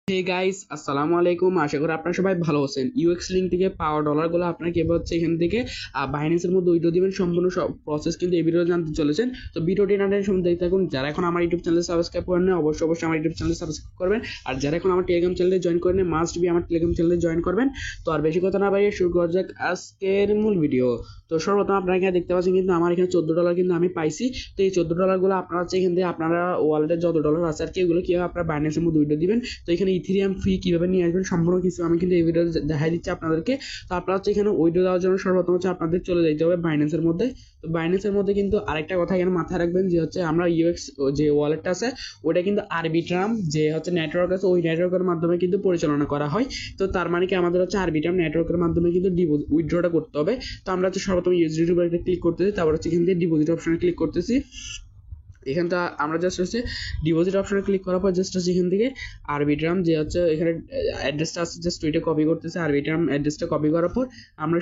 Hey guys, আসসালামু আলাইকুম। আশা করি আপনারা সবাই ভালো আছেন। ইউএক্স লিঙ্ক থেকে পাওয়া ডলারগুলো আপনারা কিভাবে হচ্ছে এখান থেকে বাইন্যান্সের মধ্যে উইথড্র দিবেন, সম্পূর্ণ সব প্রসেস কিন্তু এই ভিডিওতে জানতে চলেছেন। তো ভিডিওটি না টেনে সম্পূর্ণ দেখতে থাকুন। যারা এখন আমার ইউটিউব চ্যানেল সাবস্ক্রাইব করেন না, অবশ্যই আমার ইউটিউব চ্যানেল সাবস্ক্রাইব করবেন। আর যারা এখন আমার টেলিগ্রাম চ্যানেলে জয়েন করেন, মাস্ট বি আমার টেলিগ্রাম চ্যানেলে জয়েন করবেন। তো আর বেশি কথা না বাড়িয়ে শুরু করা যাক আজকের মূল ভিডিও। তো সর্বপ্রথম আপনারা এখানে দেখতে পাচ্ছেন কিন্তু আমার এখানে $14 কিন্তু আমি পাইছি। তো এই $14 আপনারা হচ্ছে এখান থেকে আপনারা ওয়ালেটের যত ডলার আছে আর কি এগুলো কিভাবে আপনারা বাইন্যান্সের মধ্যে উইথড্র দিবেন। তো এখানে ইথেরিয়াম ফি কিভাবে নিয়ে আসবেন সম্পূর্ণ কিছু আমি কিন্তু এই ভিডিওতে দেখাই দিচ্ছি আপনাদেরকে। তো আপনারা হচ্ছে এখানে উইথড্র দেওয়ার জন্য সর্বপ্রথম হচ্ছে আপনাদের চলে যেতে হবে বাইন্যান্সের মধ্যে। তো বাইন্যান্সের মধ্যে কিন্তু আরেকটা কথা এখানে মাথায় রাখবেন যে হচ্ছে আমরা ইউএক্স যে ওয়ালেটটা আছে ওটা কিন্তু আরবিট্রাম যে হচ্ছে নেটওয়ার্ক আছে ওই নেটওয়ার্কের মাধ্যমে কিন্তু পরিচালনা করা হয়। তো তার মানে কি আমাদের হচ্ছে আরবিট্রাম নেটওয়ার্কের মাধ্যমে কিন্তু উইথড্রটা করতে হবে। তো আমরা হচ্ছে সর্বপ্রথম ইউএসডিটি উপর একটা ক্লিক করতেছি, তারপর হচ্ছে এখান থেকে ডিপোজিট অপশনে ক্লিক করতেছি। এখানটা আমরা জাস্ট হচ্ছে ডিপোজিট অপশনে ক্লিক করার পর জাস্ট হচ্ছে এখান থেকে আরবিট্রাম যে হচ্ছে এখানে অ্যাড্রেসটা আছে জাস্ট ওইটা কপি করতেছে। আরবিট্রাম অ্যাড্রেসটা কপি করার পর আমরা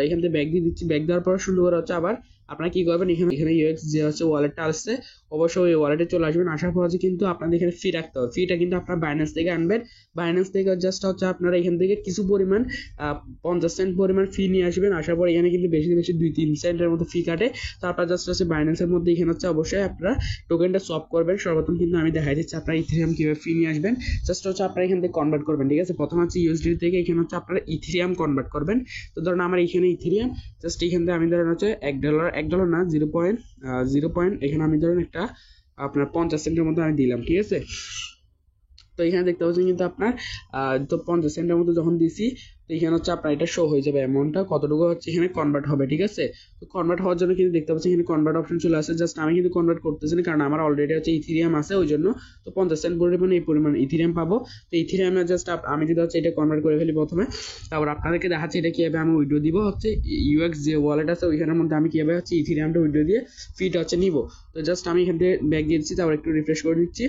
এখান থেকে ব্যাক দিয়ে দিচ্ছি। ব্যাক দেওয়ার পর সুন্দর করে হচ্ছে আবার আপনারা কি করবেন, এখানে এখানে ইউএক্স যে হচ্ছে ওয়ালেটটা আসছে অবশ্যই ওই ওয়ালেটে চলে আসবেন। আসার পর হচ্ছে কিন্তু আপনাদের এখানে ফি রাখতে হবে। ফিটা কিন্তু আপনারা বাইন্যান্স থেকে আনবেন। বাইন্যান্স থেকে জাস্ট হচ্ছে আপনারা এখান থেকে কিছু পরিমাণ 50 সেন্ট পরিমাণ ফি নিয়ে আসবেন। আসার পর এখানে কিন্তু বেশি বেশি 2-3 সেন্টের মতো ফি কাটে। তারপর জাস্ট হচ্ছে বাইন্যান্সের মধ্যে এখানে হচ্ছে অবশ্যই আপনারা টোকেনটা সপ করবেন। সর্বপ্রথম কিন্তু আমি দেখাই দিচ্ছি আপনারা ইথেরিয়াম কিভাবে ফি নিয়ে আসবেন। জাস্ট হচ্ছে আপনারা এখান থেকে কনভার্ট করবেন, ঠিক আছে। প্রথম হচ্ছে ইউএসডি থেকে এখানে হচ্ছে আপনারা ইথেরিয়াম কনভার্ট করবেন। তো ধরুন আমার এখানে ইথেরিয়াম জাস্ট এখান থেকে আমি ধরেন হচ্ছে $1 না 0.0 এখানে আমি ধরেন একটা আপনার 50 সেন্টের মতো আমি দিলাম, ঠিক আছে। তো এখানে দেখতে পাচ্ছেন কিন্তু আপনার তো 50 সেন্টের মতো যখন দিছি তো এখানে হচ্ছে আপনার এটা শো হয়ে যাবে অ্যামাউন্টটা কতটুকু হচ্ছে এখানে কনভার্ট হবে, ঠিক আছে। তো কনভার্ট হওয়ার জন্য কিন্তু দেখতে পাচ্ছেন এখানে কনভার্ট অপশন চলে আসে। জাস্ট আমি কিন্তু কনভার্ট করতেছি না কারণ আমার অলরেডি হচ্ছে ইথেরিয়াম আছে ওই জন্য। তো 50 সেন্ট পরিমাণে এই পরিমাণ ইথেরিয়াম পাবো। তো ইথেরিয়ামে জাস্ট আমি যদি হচ্ছে এটা কনভার্ট করে ফেলি প্রথমে, তারপর আপনাদেরকে দেখাচ্ছি এটা কিভাবে আমি উইথড্র দিব। হচ্ছে ইউএক্স যে ওয়ালেট আছে ওইখানের মধ্যে আমি কিভাবে হচ্ছে ইথেরিয়ামটা উইথড্র দিয়ে ফিটা হচ্ছে নিব। তো জাস্ট আমি এখান থেকে ব্যাক দিয়ে দিচ্ছি, তারপর একটু রিফ্রেশ করে নিচ্ছি।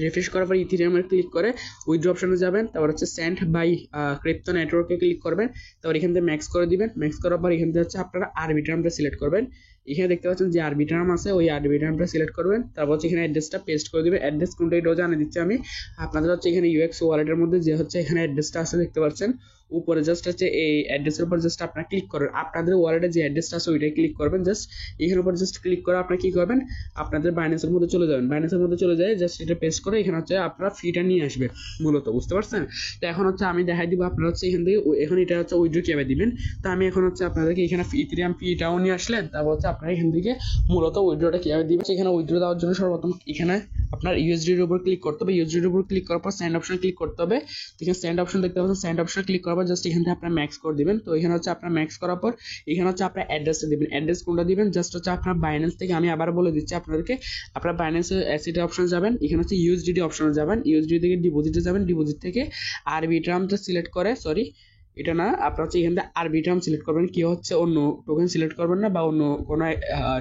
রিফ্রেশ করার পর ইথেরিয়ামে ক্লিক করে উইথড্র অপশনে যাবেন, তারপর হচ্ছে সেন্ড বাই ক্রিপ্টো নেটওয়ার্কে ক্লিক করবেন। তারপর এখান থেকে ম্যাক্স করে দিবেন। ম্যাক্স করার পর এখান থেকে হচ্ছে আপনারা আরবিট্রামটা সিলেক্ট করবেন। এখানে দেখতে পাচ্ছেন যে আরবিট্রাম আছে ওই আরবিট্রামটা সিলেক্ট করবেন। তারপর হচ্ছে এখানে অ্যাড্রেসটা পেস্ট করে দিবেন। অ্যাড্রেস কোনটা এটাও জানিয়ে দিচ্ছি আমি আপনাদের। হচ্ছে এখানে ইউএক্স ওয়ালেটের মধ্যে যে হচ্ছে এখানে অ্যাড্রেসটা আছে দেখতে পাচ্ছেন উপরে, জাস্ট হচ্ছে এই অ্যাড্রেসের উপর জাস্ট আপনারা ক্লিক করেন। আপনাদের ওয়ালেটে যে অ্যাড্রেসটা আছে ওইটাই ক্লিক করবেন। জাস্ট এখানের উপর জাস্ট ক্লিক করে আপনারা কি করবেন, আপনাদের বাইন্যান্সের মধ্যে চলে যাবেন। বাইন্যান্সের মধ্যে চলে যায় জাস্ট এটা পেস্ট করে এখানে হচ্ছে আপনারা ফিটা নিয়ে আসবে মূলত, বুঝতে পারছেন। তো এখন হচ্ছে আমি দেখাই দিব আপনারা হচ্ছে এখান থেকে এখন এটা হচ্ছে উইথড্র কিভাবে দিবেন। তো আমি এখন হচ্ছে আপনাদেরকে এখানে ইথেরিয়াম ফিটাও নিয়ে আসলেন, তারপর হচ্ছে আপনারা এখান থেকে মূলত উইথড্রটা কিভাবে দিবেন। এখানে উইথড্র দেওয়ার জন্য সর্বপ্রথম এখানে আপনার ইউএসডির উপর ক্লিক করতে হবে। ইউএসডির উপর ক্লিক করার পর সেন্ড অপশন ক্লিক করতে হবে। এখানে সেন্ড অপশন দেখতে পাচ্ছেন, সেন্ড অপশন ক্লিক করার পর জাস্ট এখান থেকে আপনার ম্যাক্স করে দিবেন। তো এখানে হচ্ছে আপনার ম্যাক্স করার পর এখানে হচ্ছে আপনার অ্যাড্রেসটা দিবেন। অ্যাড্রেস কোনটা দিবেন, জাস্ট হচ্ছে আপনার বাইন্যান্স থেকে আমি আবার বলে দিচ্ছি আপনাদেরকে, আপনার বাইন্যান্সের অ্যাসেট অপশন যাবেন, এখানে হচ্ছে ইউএসডিটি অপশনে যাবেন, ইউএসডি থেকে ডিপোজিটে যাবেন, ডিপোজিট থেকে আরবিট্রামটা সিলেক্ট করে সরি এটা না আপনার হচ্ছে এখান থেকে আরবিট্রাম সিলেক্ট করবেন, কি হচ্ছে অন্য টোকেন সিলেক্ট করবেন না বা অন্য কোনো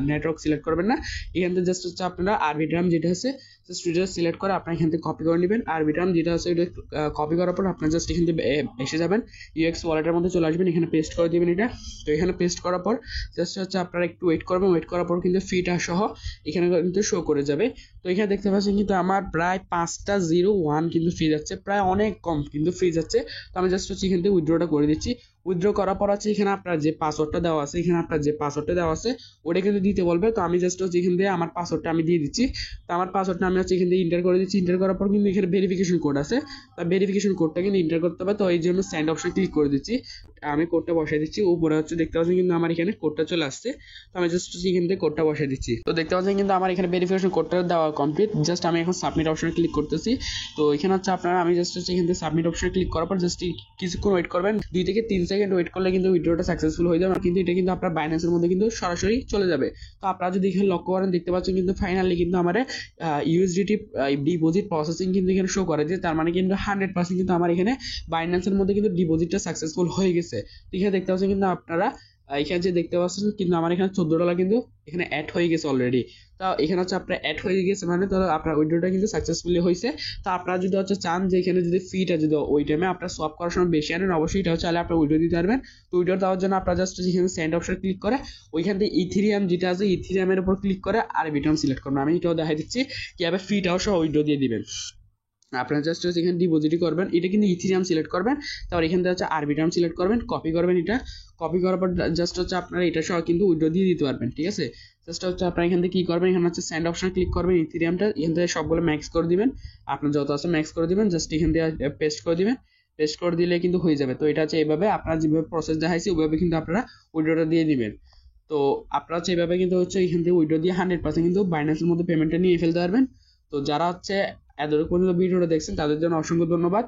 নেটওয়ার্ক সিলেক্ট করবেন না। এখান থেকে জাস্ট হচ্ছে আপনারা আরবিট্রাম যেটা আছে জাস্ট এটা সিলেক্ট করে আপনার এখান থেকে কপি করে নেবেন। আরবিট্রাম যেটা আছে এটা কপি করার পর আপনার জাস্ট এখান থেকে এসে যাবেন ইউএক্স ওয়ালেটের মধ্যে চলে আসবেন, এখানে পেস্ট করে দিবেন এটা। তো এখানে পেস্ট করার পর জাস্ট হচ্ছে আপনারা একটু ওয়েট করবেন। ওয়েট করার পর কিন্তু ফিটা সহ এখানে কিন্তু শো করে যাবে। তো এখানে দেখতে পাচ্ছেন কিন্তু আমার প্রায় 5.01 কিন্তু ফ্রি যাচ্ছে, প্রায় অনেক কম কিন্তু ফ্রি যাচ্ছে। তো আমি জাস্ট হচ্ছে এখান থেকে উইথড্রটা করে দিচ্ছি। উইথড্র করার পর আছে এখানে আপনার যে পাসওয়ার্ডটা দেওয়া আছে, এখানে আপনার যে পাসওয়ার্ডটা দেওয়া আছে ওটা কিন্তু দিতে বলবে। তো আমি জাস্ট হচ্ছে এখান থেকে আমার পাসওয়ার্ডটা আমি দিয়ে দিচ্ছি। তো আমার পাসওয়ার্ডটা আমি হচ্ছে এখান থেকে ইন্টার করে দিচ্ছি। ইন্টার করার পর কিন্তু এখানে ভেরিফিকেশন কোড আছে, তা ভেরিফিকেশন কোডটা কিন্তু ইন্টার করতে হবে। তো এই জন্য সেন্ড অপশন ক্লিক করে দিচ্ছি। আমি কোডটা বসাই দিচ্ছি। উপরে হচ্ছে দেখতে পাচ্ছেন কিন্তু আমার এখানে কোডটা চলে আসছে। তো আমি জাস্ট এখান থেকে কোডটা বসাই দিচ্ছি। তো দেখতে পাচ্ছেন কিন্তু আমার এখানে ভেরিফিকেশন কোডটা দেওয়া কমপ্লিট। জাস্ট আমি এখন সাবমিট অপশনে ক্লিক করতেছি। তো এখানে হচ্ছে আপনারা আমি জাস্ট হচ্ছে এখান থেকে সাবমিট অপশনে ক্লিক করার পর জাস্ট কিছুক্ষণ ওয়েট করবেন, 2 থেকে 3 সেকেন্ড ওয়েট করলে কিন্তু উইথড্রটা সাকসেসফুল হয়ে যাবে। কিন্তু এটা কিন্তু আপনার বাইন্যান্সের মধ্যে কিন্তু সরাসরি চলে যাবে। তো আপনারা যদি এখানে লক্ষ্য করেন দেখতে পাচ্ছেন কিন্তু ফাইনালি কিন্তু আমার ইউএসডিটি ডিপোজিট প্রসেসিং কিন্তু এখানে শো করে যে তার মানে কিন্তু 100% কিন্তু আমার এখানে বাইন্যান্সের মধ্যে কিন্তু ডিপোজিটটা সাকসেসফুল হয়ে গেছে। তো এখানে দেখতে পাচ্ছেন কিন্তু আপনারা এখানে যে দেখতে পাচ্ছেন কিন্তু আমার এখানে $14 কিন্তু এখানে অ্যাড হয়ে গেছে অলরেডি। তো এখানে হচ্ছে আপনার অ্যাড হয়ে গেছে মানে তো আপনার উইথড্রটা কিন্তু সাকসেসফুলি হয়েছে। তো আপনারা যদি হচ্ছে চান যে এখানে যদি ফিটা যদি ওই টাইমে আপনার সোয়াপ করার সময় বেশি আনেন অবশ্যই এটা চাইলে আপনার উইথড্র দিতে পারবেন। তো উইথড্র দেওয়ার জন্য আপনারা জাস্ট এখানে সেন্ড অপশন ক্লিক করে ওইখান থেকে ইথেরিয়াম যেটা আছে ইথেরিয়ামের উপর ক্লিক করে আরবিট্রাম সিলেক্ট করবেন। আমি এটাও দেখাই দিচ্ছি কিভাবে ফিটাও সহ উইথড্র দিয়ে দিবেন। আপনারা জাস্ট হচ্ছে এখানে ডিপোজিটই করবেন, এটা কিন্তু ইথিরিয়াম সিলেক্ট করবেন, তারপর এখান থেকে হচ্ছে আরবিট্রাম সিলেক্ট করবেন, কপি করবেন, এটা কপি করার পর জাস্ট হচ্ছে আপনারা এটা সহ কিন্তু উইথড্র দিয়ে দিতে পারবেন, ঠিক আছে। জাস্ট হচ্ছে আপনারা এখান থেকে কি করবেন, এখানে হচ্ছে সেন্ড অপশন ক্লিক করবেন, ইথিরিয়ামটা এখান থেকে সবগুলো ম্যাক্স করে দিবেন, আপনার যত আছে ম্যাক্স করে দিবেন, জাস্ট এখান থেকে পেস্ট করে দিবেন, পেস্ট করে দিলে কিন্তু হয়ে যাবে। তো এটা হচ্ছে এইভাবে আপনারা যেভাবে প্রসেস দেখাইছি ওইভাবে কিন্তু আপনারা উইথড্রটা দিয়ে দিবেন। তো আপনারা হচ্ছে এইভাবে কিন্তু হচ্ছে এখান থেকে উইথড্র দিয়ে 100% কিন্তু বাইন্যান্সের মধ্যে পেমেন্টটা নিয়ে ফেলতে পারবেন। তো যারা হচ্ছে এতটুকু পর্যন্ত ভিডিওটা দেখছেন তাদের জন্য অসংখ্য ধন্যবাদ।